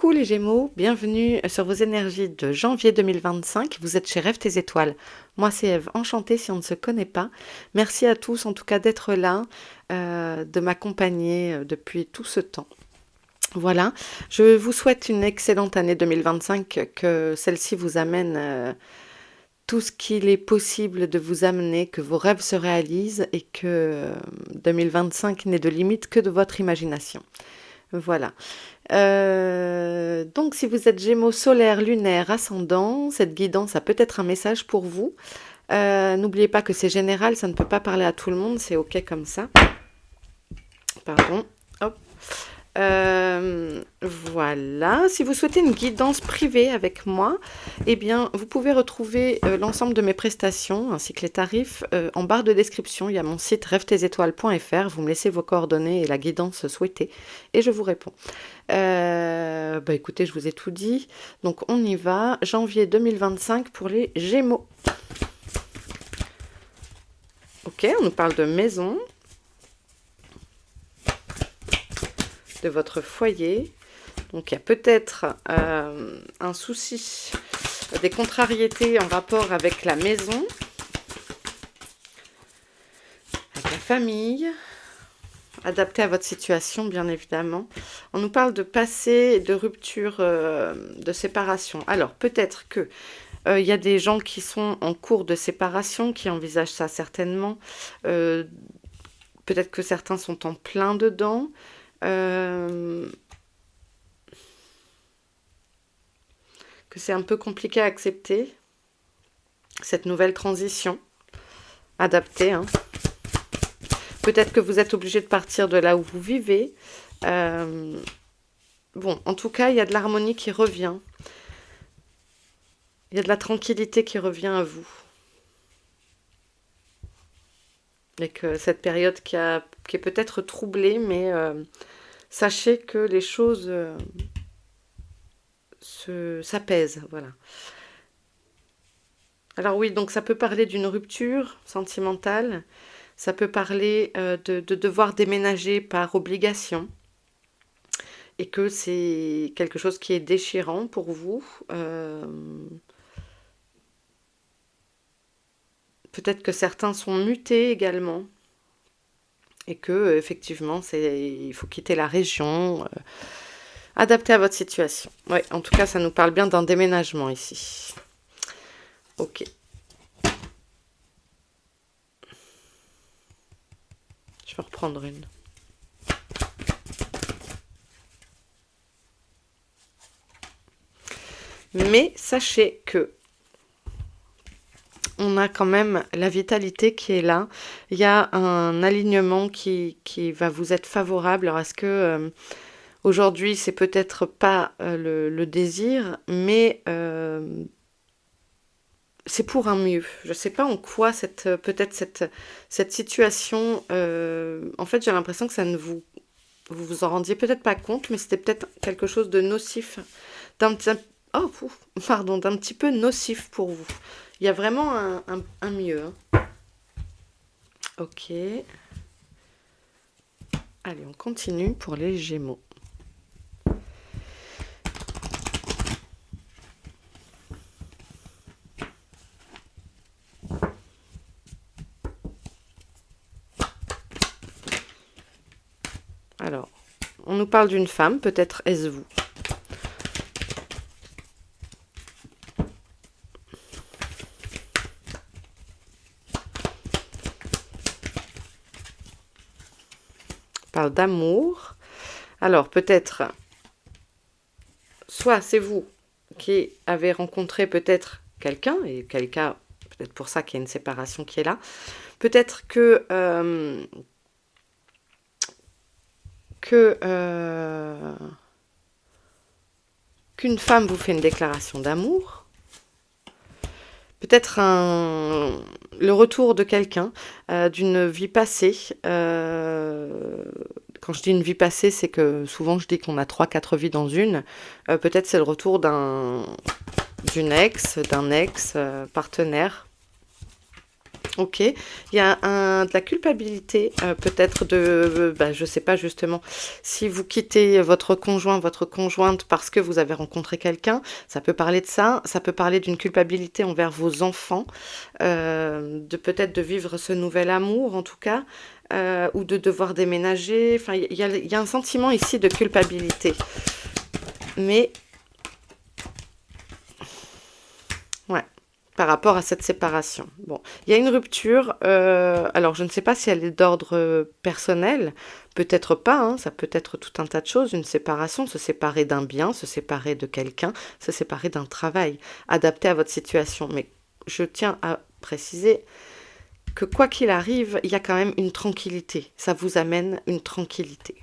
Coucou les Gémeaux, bienvenue sur vos énergies de janvier 2025. Vous êtes chez Rêve tes étoiles. Moi c'est Eve, enchantée si on ne se connaît pas. Merci à tous en tout cas d'être là, de m'accompagner depuis tout ce temps. Voilà, je vous souhaite une excellente année 2025, que celle-ci vous amène tout ce qu'il est possible de vous amener, que vos rêves se réalisent et que 2025 n'ait de limite que de votre imagination. Voilà. Donc, si vous êtes Gémeaux solaire, lunaire, ascendant, cette guidance a peut-être un message pour vous. N'oubliez pas que c'est général, ça ne peut pas parler à tout le monde, c'est ok comme ça. Pardon. Hop. Voilà. Si vous souhaitez une guidance privée avec moi, eh bien, vous pouvez retrouver l'ensemble de mes prestations ainsi que les tarifs en barre de description. Il y a mon site rêvetesétoiles.fr. Vous me laissez vos coordonnées et la guidance souhaitée et je vous réponds. Écoutez, je vous ai tout dit. Donc, on y va. Janvier 2025 pour les Gémeaux. Ok, on nous parle de maison, de votre foyer. Donc il y a peut-être un souci, des contrariétés en rapport avec la maison, avec la famille, adapté à votre situation bien évidemment. On nous parle de passé, de rupture, de séparation. Alors peut-être que il y a des gens qui sont en cours de séparation, qui envisagent ça certainement. Peut-être que certains sont en plein dedans. Que c'est un peu compliqué à accepter, cette nouvelle transition, adaptée. Hein. Peut-être que vous êtes obligé de partir de là où vous vivez. Bon, en tout cas, il y a de l'harmonie qui revient. Il y a de la tranquillité qui revient à vous. Et que cette période qui est peut-être troublée, mais sachez que les choses s'apaisent. Voilà. Alors oui, donc ça peut parler d'une rupture sentimentale, ça peut parler de devoir déménager par obligation, et que c'est quelque chose qui est déchirant pour vous. Peut-être que certains sont mutés également, et que effectivement, il faut quitter la région, adapté à votre situation. Oui, en tout cas, ça nous parle bien d'un déménagement ici. Ok. Je vais reprendre une. Mais sachez que on a quand même la vitalité qui est là. Il y a un alignement qui va vous être favorable. Alors, est-ce que aujourd'hui, c'est peut-être pas le désir, mais c'est pour un mieux. Je ne sais pas en quoi peut-être cette situation... en fait, j'ai l'impression que ça ne vous en rendiez peut-être pas compte, mais c'était peut-être quelque chose de nocif, d'un petit peu nocif pour vous. Il y a vraiment un mieux. Hein. Ok. Allez, on continue pour les Gémeaux. Alors, on nous parle d'une femme, peut-être est-ce vous. Parle d'amour. Alors, peut-être, soit c'est vous qui avez rencontré peut-être quelqu'un, et quelqu'un, peut-être pour ça qu'il y a une séparation qui est là. Peut-être qu'une femme vous fait une déclaration d'amour. Peut-être le retour de quelqu'un, d'une vie passée. Quand je dis une vie passée, c'est que souvent je dis qu'on a 3-4 vies dans une. Peut-être c'est le retour d'un ex partenaire. Ok, il y a de la culpabilité, peut-être de, bah, je sais pas justement, si vous quittez votre conjoint, votre conjointe parce que vous avez rencontré quelqu'un, ça peut parler de ça peut parler d'une culpabilité envers vos enfants, de peut-être de vivre ce nouvel amour en tout cas, ou de devoir déménager. Enfin, il y a un sentiment ici de culpabilité. Mais ouais, par rapport à cette séparation. Bon, il y a une rupture. Alors, je ne sais pas si elle est d'ordre personnel. Peut-être pas, hein, ça peut être tout un tas de choses. Une séparation, se séparer d'un bien, se séparer de quelqu'un, se séparer d'un travail, adapté à votre situation. Mais je tiens à préciser que quoi qu'il arrive, il y a quand même une tranquillité. Ça vous amène une tranquillité.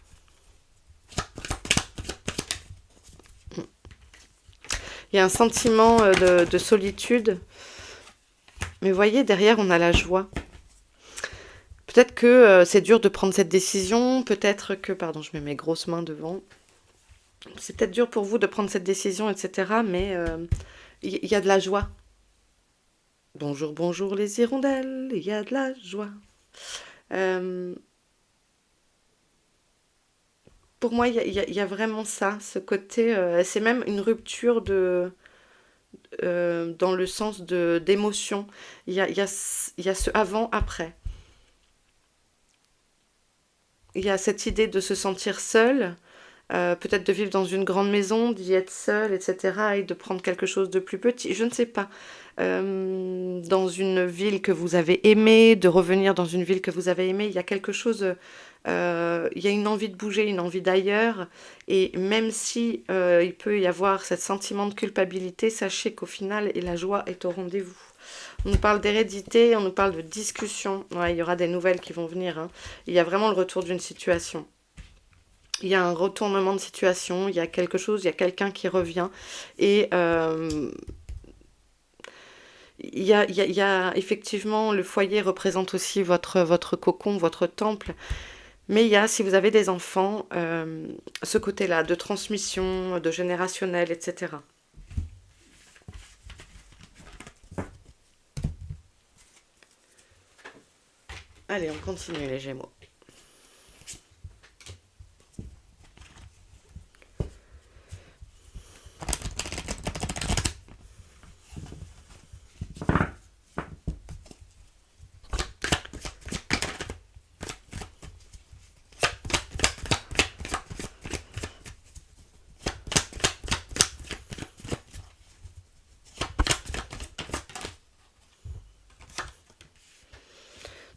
Il y a un sentiment de solitude. Mais voyez, derrière, on a la joie. Peut-être que c'est dur de prendre cette décision, peut-être que, pardon, je mets mes grosses mains devant, c'est peut-être dur pour vous de prendre cette décision, etc. Mais il y a de la joie. Bonjour, bonjour les hirondelles, il y a de la joie. Euh, pour moi, il y a vraiment ça, ce côté, c'est même une rupture dans le sens d'émotion. Il y a ce avant-après. Il y a cette idée de se sentir seul, peut-être de vivre dans une grande maison, d'y être seul, etc. et de prendre quelque chose de plus petit, je ne sais pas. Dans une ville que vous avez aimée, de revenir dans une ville que vous avez aimée, il y a quelque chose, il y a une envie de bouger, une envie d'ailleurs, et même si il peut y avoir ce sentiment de culpabilité, sachez qu'au final, et la joie est au rendez-vous. On nous parle d'hérédité, on nous parle de discussion. Ouais, il y aura des nouvelles qui vont venir, hein. Il y a vraiment le retour d'une situation. Il y a un retournement de situation, il y a quelque chose, il y a quelqu'un qui revient. Et il y a effectivement, le foyer représente aussi votre cocon, votre temple. Mais il y a, si vous avez des enfants, ce côté-là de transmission, de générationnel, etc. Allez, on continue les Gémeaux.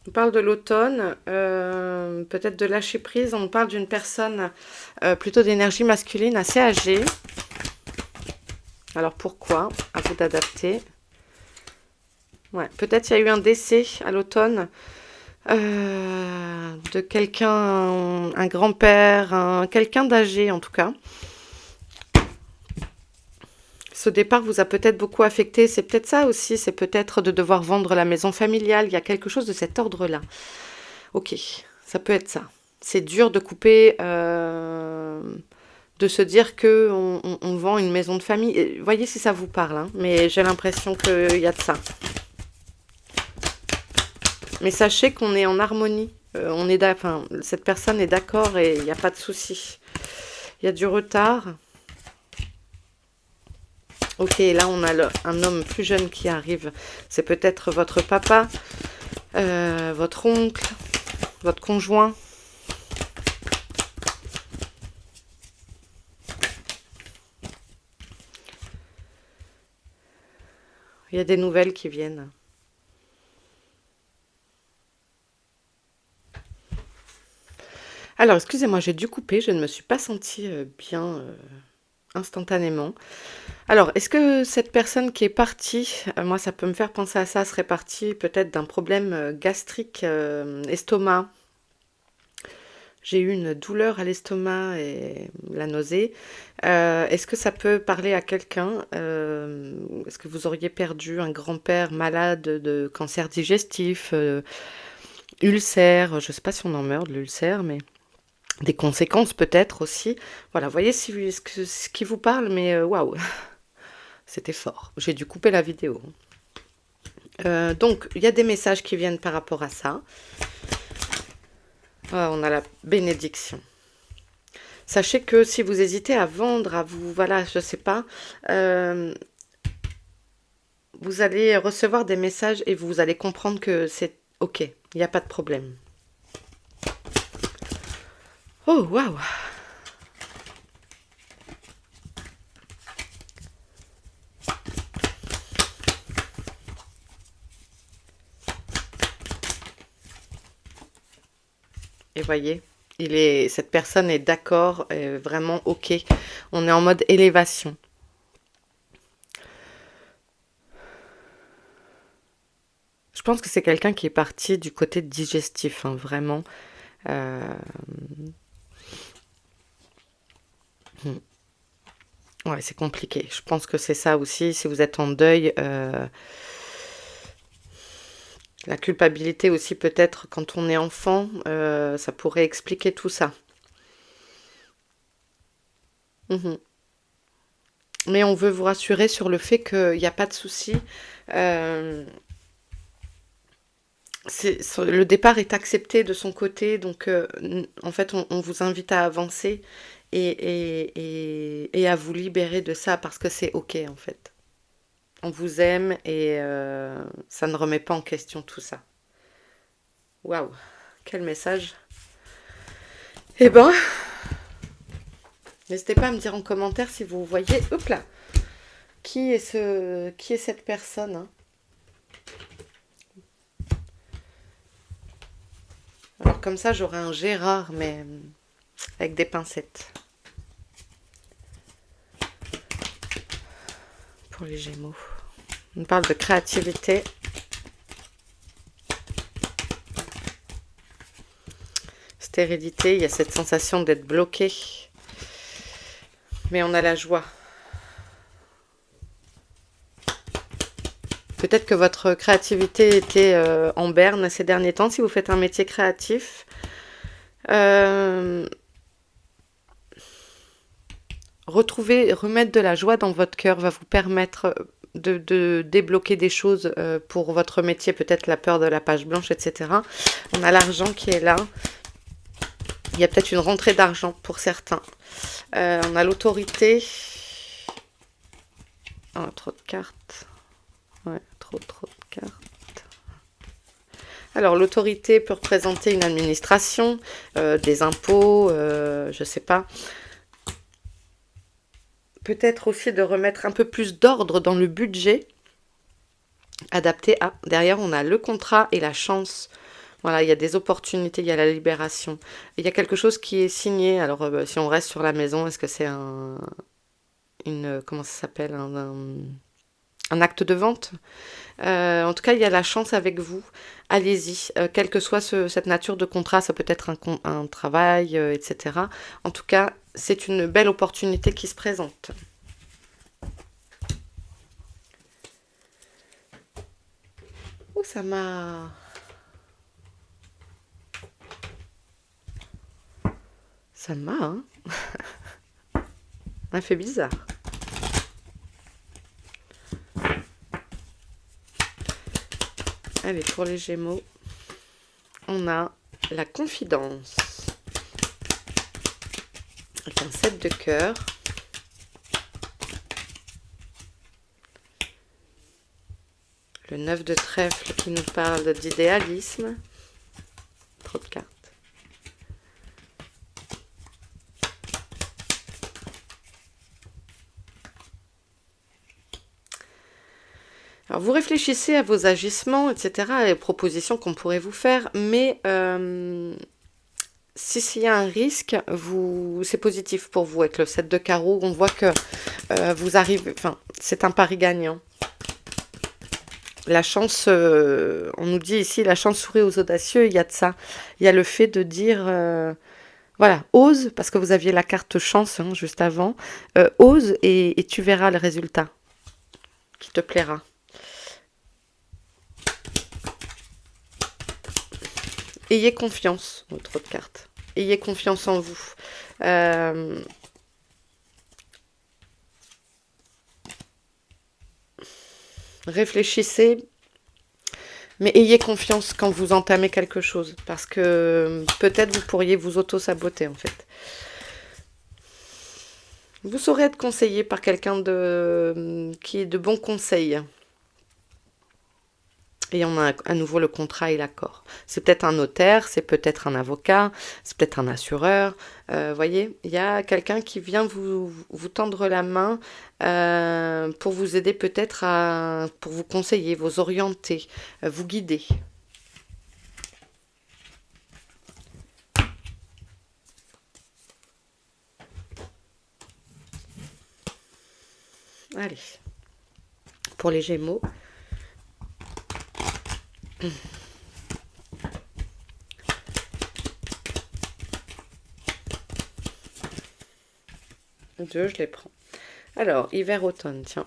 On parle de l'automne, peut-être de lâcher prise. On parle d'une personne plutôt d'énergie masculine assez âgée. Alors pourquoi? À vous d'adapter. Ouais, peut-être il y a eu un décès à l'automne de quelqu'un, un grand-père, quelqu'un d'âgé en tout cas. Ce départ vous a peut-être beaucoup affecté. C'est peut-être ça aussi. C'est peut-être de devoir vendre la maison familiale. Il y a quelque chose de cet ordre-là. Ok, ça peut être ça. C'est dur de couper, de se dire que on vend une maison de famille. Voyez si ça vous parle, hein, mais j'ai l'impression qu'il y a de ça. Mais sachez qu'on est en harmonie. Enfin, cette personne est d'accord et il n'y a pas de souci. Il y a du retard. Ok, là on a un homme plus jeune qui arrive. C'est peut-être votre papa, votre oncle, votre conjoint. Il y a des nouvelles qui viennent. Alors, excusez-moi, j'ai dû couper. Je ne me suis pas sentie bien instantanément. Alors, est-ce que cette personne qui est partie, moi ça peut me faire penser à ça, serait partie peut-être d'un problème gastrique, estomac. J'ai eu une douleur à l'estomac et la nausée. Est-ce que ça peut parler à quelqu'un? Est-ce que vous auriez perdu un grand-père malade de cancer digestif, ulcère? Je ne sais pas si on en meurt de l'ulcère, mais des conséquences peut-être aussi. Voilà, voyez ce qui vous parle, mais waouh, c'était fort. J'ai dû couper la vidéo. Donc, il y a des messages qui viennent par rapport à ça. Ah, on a la bénédiction. Sachez que si vous hésitez à vendre, à vous, voilà, je sais pas, euh, vous allez recevoir des messages et vous allez comprendre que c'est OK, il n'y a pas de problème. Oh, waouh! Et voyez, cette personne est d'accord, vraiment OK. On est en mode élévation. Je pense que c'est quelqu'un qui est parti du côté digestif, hein, vraiment. Euh, hmm. Ouais, c'est compliqué. Je pense que c'est ça aussi. Si vous êtes en deuil, la culpabilité aussi peut-être quand on est enfant, ça pourrait expliquer tout ça. Mhm. Mais on veut vous rassurer sur le fait qu'il n'y a pas de souci. Euh, le départ est accepté de son côté, donc en fait on vous invite à avancer et à vous libérer de ça parce que c'est OK en fait. On vous aime et ça ne remet pas en question tout ça. Waouh, quel message. Eh ben, n'hésitez pas à me dire en commentaire si vous voyez, hop là, qui est cette personne, hein. Alors comme ça, j'aurai un Gérard, mais avec des pincettes. Pour les Gémeaux. On parle de créativité. Stérilité, il y a cette sensation d'être bloqué. Mais on a la joie. Peut-être que votre créativité était en berne ces derniers temps, si vous faites un métier créatif. Euh, remettre de la joie dans votre cœur va vous permettre de débloquer des choses pour votre métier, peut-être la peur de la page blanche, etc. On a l'argent qui est là. Il y a peut-être une rentrée d'argent pour certains. On a l'autorité. Oh, trop de cartes. Ouais, trop de cartes. Alors, l'autorité peut représenter une administration, des impôts, je sais pas. Peut-être aussi de remettre un peu plus d'ordre dans le budget adapté à. Derrière, on a le contrat et la chance. Voilà, il y a des opportunités, il y a la libération. Il y a quelque chose qui est signé. Alors, si on reste sur la maison, est-ce que c'est comment ça s'appelle, un acte de vente? En tout cas, il y a la chance avec vous. Allez-y, quelle que soit cette nature de contrat, ça peut être un travail, etc. En tout cas, c'est une belle opportunité qui se présente. Oh, ça m'a... Ça m'a, hein. Ça fait bizarre. Allez, pour les Gémeaux, on a la confidence. Avec un 7 de cœur. Le 9 de trèfle qui nous parle d'idéalisme. Trop de cartes. Alors vous réfléchissez à vos agissements, etc., et aux propositions qu'on pourrait vous faire, mais si s'il y a un risque, c'est positif pour vous. Avec le 7 de carreau, on voit que vous arrivez, enfin, c'est un pari gagnant. La chance, on nous dit ici, la chance sourit aux audacieux, il y a de ça. Il y a le fait de dire, voilà, ose, parce que vous aviez la carte chance hein, juste avant, ose et tu verras le résultat qui te plaira. Ayez confiance, autre carte. Ayez confiance en vous. Réfléchissez Mais ayez confiance quand vous entamez quelque chose, parce que peut-être vous pourriez vous auto-saboter en fait. Vous saurez être conseillé par quelqu'un qui est de bons conseils. Et on a à nouveau le contrat et l'accord. C'est peut-être un notaire, c'est peut-être un avocat, c'est peut-être un assureur. Voyez, il y a quelqu'un qui vient vous tendre la main pour vous aider peut-être pour vous conseiller, vous orienter, vous guider. Allez, pour les Gémeaux. Deux, je les prends. Alors, hiver-automne, tiens.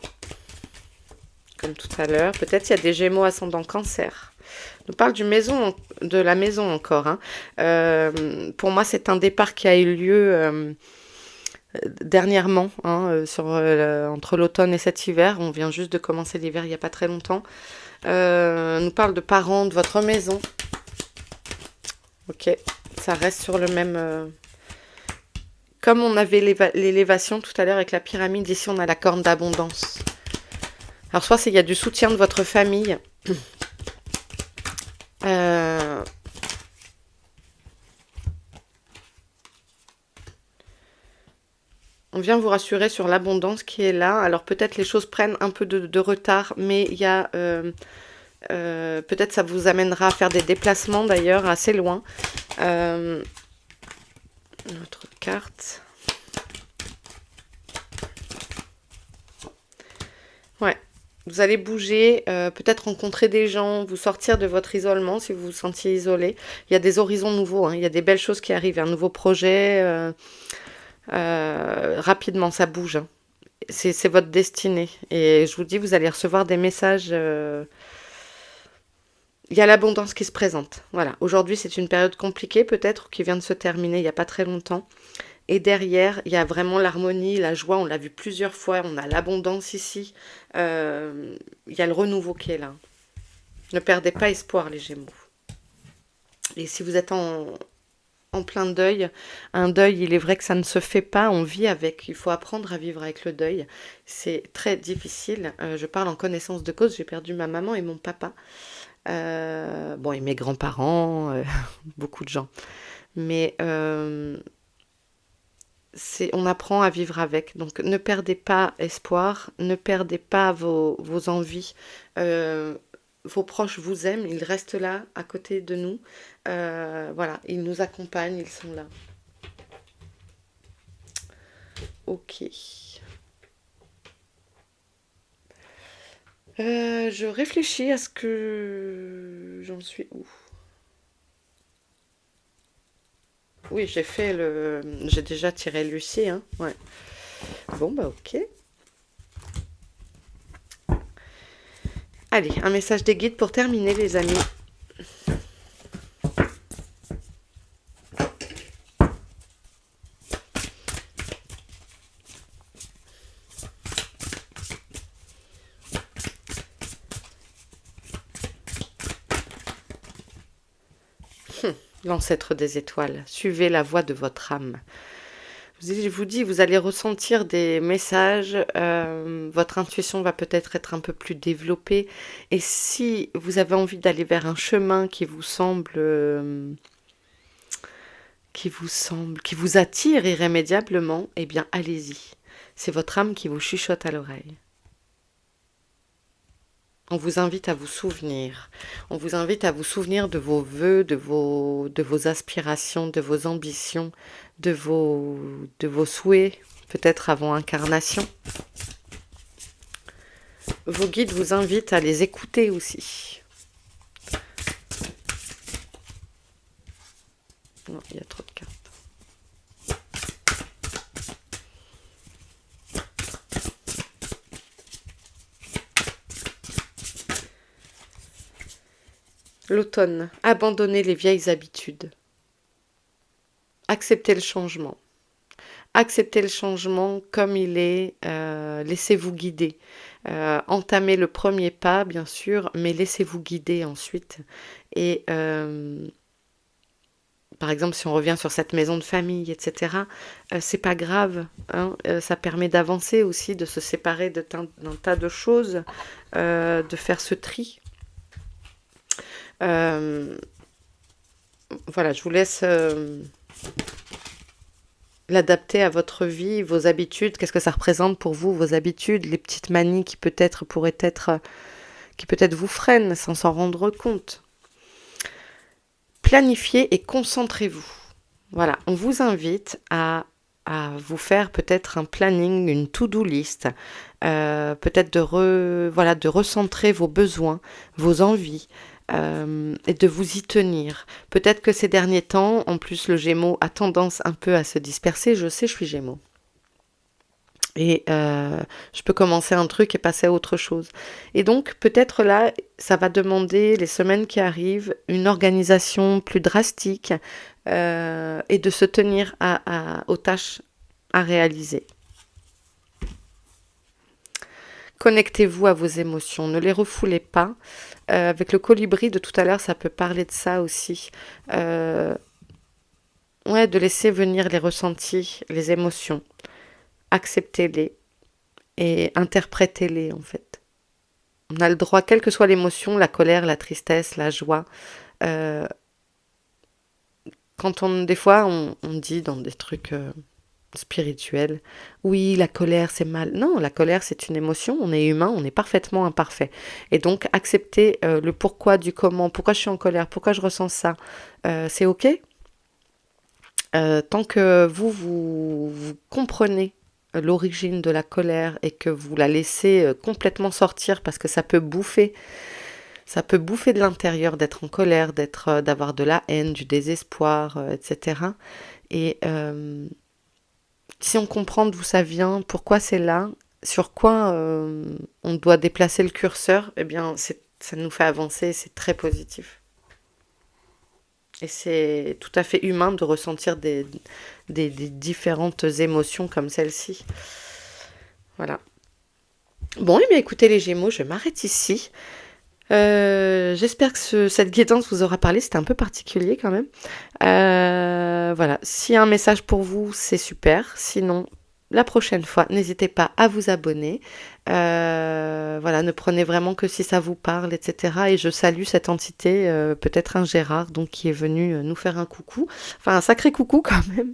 Comme tout à l'heure. Peut-être il y a des Gémeaux ascendant Cancer. On parle de la maison encore, hein. Pour moi, c'est un départ qui a eu lieu dernièrement, hein, entre l'automne et cet hiver. On vient juste de commencer l'hiver il n'y a pas très longtemps. On nous parle de parents, de votre maison. Ok, ça reste sur le même... Comme on avait l'élévation tout à l'heure avec la pyramide, ici on a la corne d'abondance. Alors soit il y a du soutien de votre famille. On vient vous rassurer sur l'abondance qui est là. Alors peut-être les choses prennent un peu de retard, mais il y a... peut-être ça vous amènera à faire des déplacements d'ailleurs assez loin. Notre carte. Ouais. Vous allez bouger, peut-être rencontrer des gens, vous sortir de votre isolement si vous vous sentiez isolé. Il y a des horizons nouveaux, hein, il y a des belles choses qui arrivent, un nouveau projet. Rapidement, ça bouge, hein. C'est votre destinée. Et je vous dis, vous allez recevoir des messages. Il y a l'abondance qui se présente. Voilà. Aujourd'hui, c'est une période compliquée, peut-être, qui vient de se terminer il n'y a pas très longtemps. Et derrière, il y a vraiment l'harmonie, la joie. On l'a vu plusieurs fois. On a l'abondance ici. Il y a le renouveau qui est là. Ne perdez pas espoir, les Gémeaux. Et si vous êtes en plein deuil, un deuil, il est vrai que ça ne se fait pas, on vit avec. Il faut apprendre à vivre avec le deuil. C'est très difficile. Je parle en connaissance de cause. J'ai perdu ma maman et mon papa. Bon, et mes grands-parents, beaucoup de gens. Mais on apprend à vivre avec. Donc ne perdez pas espoir, ne perdez pas vos envies. Vos proches vous aiment, ils restent là à côté de nous. Voilà, ils nous accompagnent, ils sont là. Ok. Je réfléchis à ce que j'en suis où. Oui, j'ai déjà tiré Lucie, hein. Ouais. Bon, bah ok. Allez, un message des guides pour terminer, les amis. L'ancêtre des étoiles, suivez la voie de votre âme. Je vous dis, vous allez ressentir des messages, votre intuition va peut-être être un peu plus développée. Et si vous avez envie d'aller vers un chemin qui vous attire irrémédiablement, eh bien allez-y. C'est votre âme qui vous chuchote à l'oreille. On vous invite à vous souvenir. On vous invite à vous souvenir de vos vœux, de vos aspirations, de vos ambitions, de vos souhaits, peut-être avant incarnation. Vos guides vous invitent à les écouter aussi. Non, il y a trop de cartes. L'automne, abandonnez les vieilles habitudes. Acceptez le changement. Acceptez le changement comme il est. Laissez-vous guider. Entamez le premier pas, bien sûr, mais laissez-vous guider ensuite. Et par exemple, si on revient sur cette maison de famille, etc., c'est pas grave, hein, ça permet d'avancer aussi, de se séparer d'un tas de choses, de faire ce tri. Euh, voilà, je vous laisse l'adapter à votre vie, vos habitudes. Qu'est-ce que ça représente pour vous, vos habitudes, les petites manies qui qui peut-être vous freinent sans s'en rendre compte. Planifiez et concentrez-vous. Voilà, on vous invite à vous faire peut-être un planning, une to-do list, peut-être voilà, de recentrer vos besoins, vos envies, et de vous y tenir. Peut-être que ces derniers temps, en plus le Gémeaux a tendance un peu à se disperser, je sais, je suis Gémeaux. Et je peux commencer un truc et passer à autre chose. Et donc, peut-être là, ça va demander, les semaines qui arrivent, une organisation plus drastique et de se tenir aux tâches à réaliser. Connectez-vous à vos émotions, ne les refoulez pas. Avec le colibri de tout à l'heure, ça peut parler de ça aussi. Ouais, de laisser venir les ressentis, les émotions. Acceptez-les et interprétez-les en fait. On a le droit, quelle que soit l'émotion, la colère, la tristesse, la joie. euh, des fois, on dit dans des trucs spirituels, oui, la colère c'est mal. Non, la colère c'est une émotion. On est humain, on est parfaitement imparfait. Et donc, accepter le pourquoi du comment, pourquoi je suis en colère, pourquoi je ressens ça, c'est ok. Tant que vous comprenez l'origine de la colère et que vous la laissez complètement sortir parce que ça peut bouffer de l'intérieur d'être en colère, d'avoir de la haine, du désespoir, etc. Et si on comprend d'où ça vient, pourquoi c'est là, sur quoi on doit déplacer le curseur, eh bien ça nous fait avancer, c'est très positif. Et c'est tout à fait humain de ressentir des différentes émotions comme celle-ci. Voilà. Bon, et bien écoutez les Gémeaux, je m'arrête ici. J'espère que cette guidance vous aura parlé, c'était un peu particulier quand même. Voilà, s'il y a un message pour vous, c'est super. Sinon, la prochaine fois, n'hésitez pas à vous abonner. Voilà, ne prenez vraiment que si ça vous parle, etc. Et je salue cette entité, peut-être un Gérard, donc qui est venu nous faire un coucou. Enfin, un sacré coucou quand même.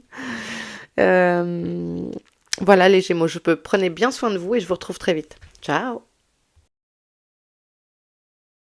Voilà les Gémeaux, prenez bien soin de vous et je vous retrouve très vite. Ciao!